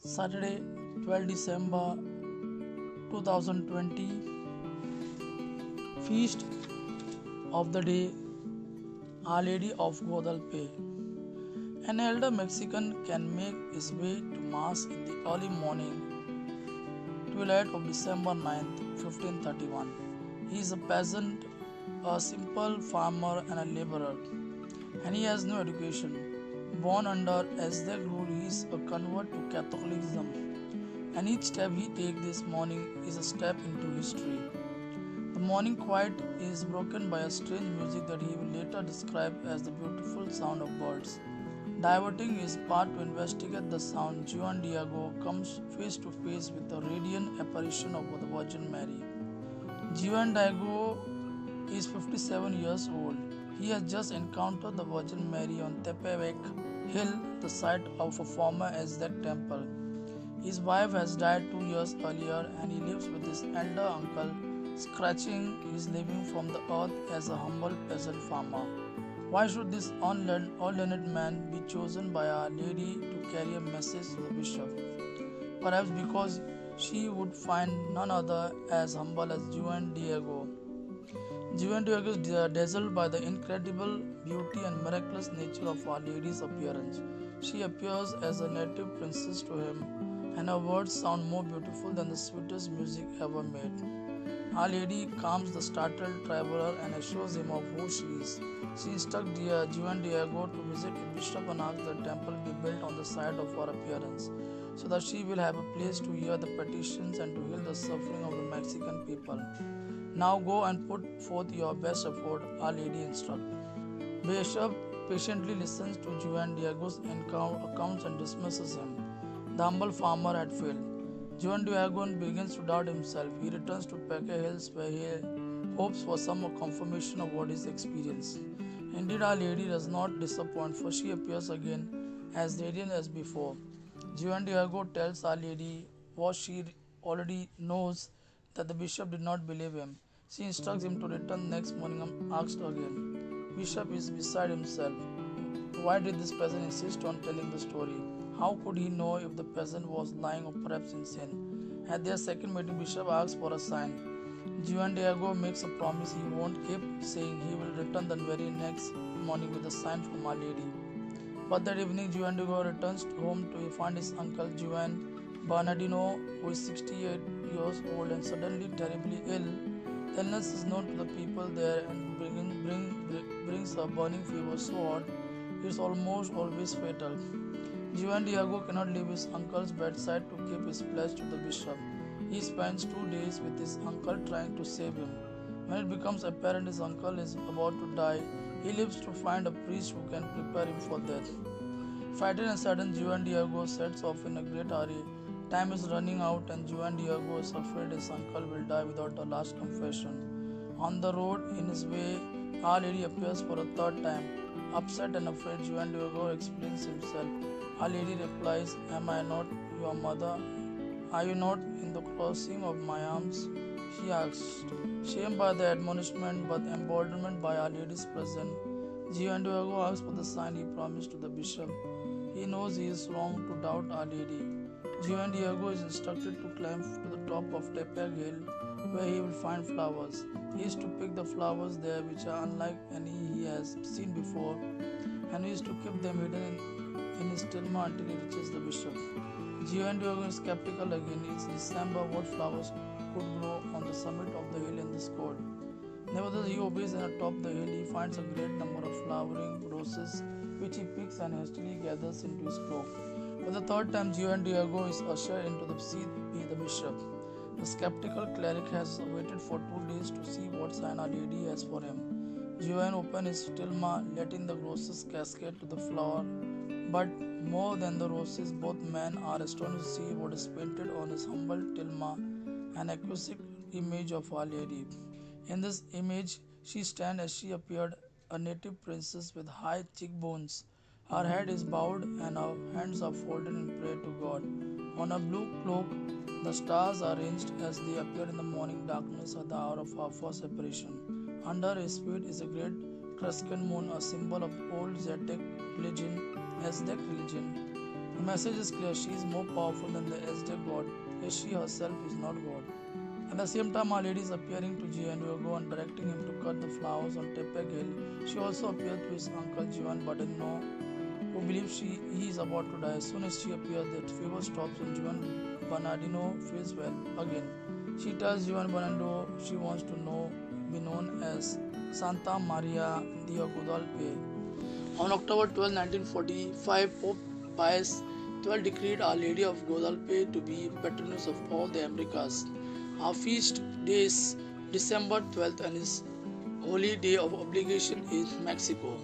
Saturday, 12 December 2020, Feast of the Day, Our Lady of Guadalupe. An elder Mexican can make his way to Mass in the early morning twilight of December 9th, 1531. He is a peasant, a simple farmer, and a laborer, and he has no education. Born under Aztec rule, he is a convert to Catholicism, and each step he takes this morning is a step into history. The morning quiet is broken by a strange music that he will later describe as the beautiful sound of birds. Diverting his path to investigate the sound, Juan Diego comes face to face with the radiant apparition of the Virgin Mary. Juan Diego is 57 years old. He has just encountered the Virgin Mary on Tepewek Hill, the site of a former Aztec temple. His wife has died 2 years earlier, and he lives with his elder uncle, scratching his living from the earth as a humble peasant farmer. Why should this unlearned man be chosen by Our Lady to carry a message to the bishop? Perhaps because she would find none other as humble as Juan Diego. Juan Diego is dazzled by the incredible beauty and miraculous nature of Our Lady's appearance. She appears as a native princess to him, and her words sound more beautiful than the sweetest music ever made. Our Lady calms the startled traveler and assures him of who she is. She instructs Juan Diego to visit the bishop and ask the temple be built on the site of her appearance, so that she will have a place to hear the petitions and to heal the suffering of the Mexican people. Now go and put forth your best effort, Our Lady instructs. Bishop patiently listens to Juan Diego's accounts and dismisses him. The humble farmer had failed. Juan Diego begins to doubt himself. He returns to Peque Hills where he hopes for some confirmation of what he's experienced. Indeed, Our Lady does not disappoint, for she appears again as radiant as before. Juan Diego tells Our Lady what she already knows, that the bishop did not believe him. She instructs him to return next morning and asks again. Bishop is beside himself. Why did this peasant insist on telling the story? How could he know if the peasant was lying or perhaps insane? At their second meeting, Bishop asks for a sign. Juan Diego makes a promise he won't keep, saying he will return the very next morning with a sign from Our Lady. But that evening, Juan Diego returns home to find his uncle Juan Bernardino, who is 68 years old and suddenly terribly ill. The illness is known to the people there and brings a burning fever so hot it is almost always fatal. Juan Diego cannot leave his uncle's bedside to keep his pledge to the bishop. He spends 2 days with his uncle trying to save him. When it becomes apparent his uncle is about to die, he lives to find a priest who can prepare him for death. Frightened and saddened, Juan Diego sets off in a great hurry. Time is running out, and Juan Diego is afraid his uncle will die without a last confession. On the road, in his way, Our Lady appears for a third time. Upset and afraid, Juan Diego explains himself. Our Lady replies, Am I not your mother? Are you not in the crossing of my arms? She asked. Shamed by the admonishment but emboldened by Our Lady's presence, Juan Diego asks for the sign he promised to the bishop. He knows he is wrong to doubt Our Lady. Juan Diego is instructed to climb to the top of Tepeg Hill, where he will find flowers. He is to pick the flowers there, which are unlike any he has seen before, and he is to keep them hidden in his tilma until he reaches the bishop. Juan Diego is skeptical again. It's December. What flowers could grow on the summit of the hill in this cold? Nevertheless, he obeys, and atop the hill he finds a great number of flowering roses, which he picks and hastily gathers into his cloak. For the third time, Juan Diego is ushered into the seat by the bishop. The skeptical cleric has waited for 2 days to see what sign Our Lady has for him. Juan opens his tilma, letting the roses cascade to the floor. But more than the roses, both men are astonished to see what is painted on his humble tilma, an exquisite image of Our Lady. In this image, she stands as she appeared, a native princess with high cheekbones. Her head is bowed and her hands are folded in prayer to God. On her blue cloak, the stars are arranged as they appear in the morning darkness at the hour of her first apparition. Under his feet is a great crescent moon, a symbol of old Aztec religion. message is clear: she is more powerful than the Aztec god, yet she herself is not God. At the same time, Our Lady is appearing to Giovanni and directing him to cut the flowers on Tepec Hill. She also appeared to his uncle Giovanni Badeno, who believes he is about to die. As soon as she appears, the fever stops and Giovanni Bernardino feels well again. She tells Giovanni Bernardo she wants to be known as Santa Maria de Guadalupe. On October 12, 1945, Pope Pius XII decreed Our Lady of Guadalupe to be patroness of all the Americas. Our feast day is December 12th and is holy day of obligation in Mexico.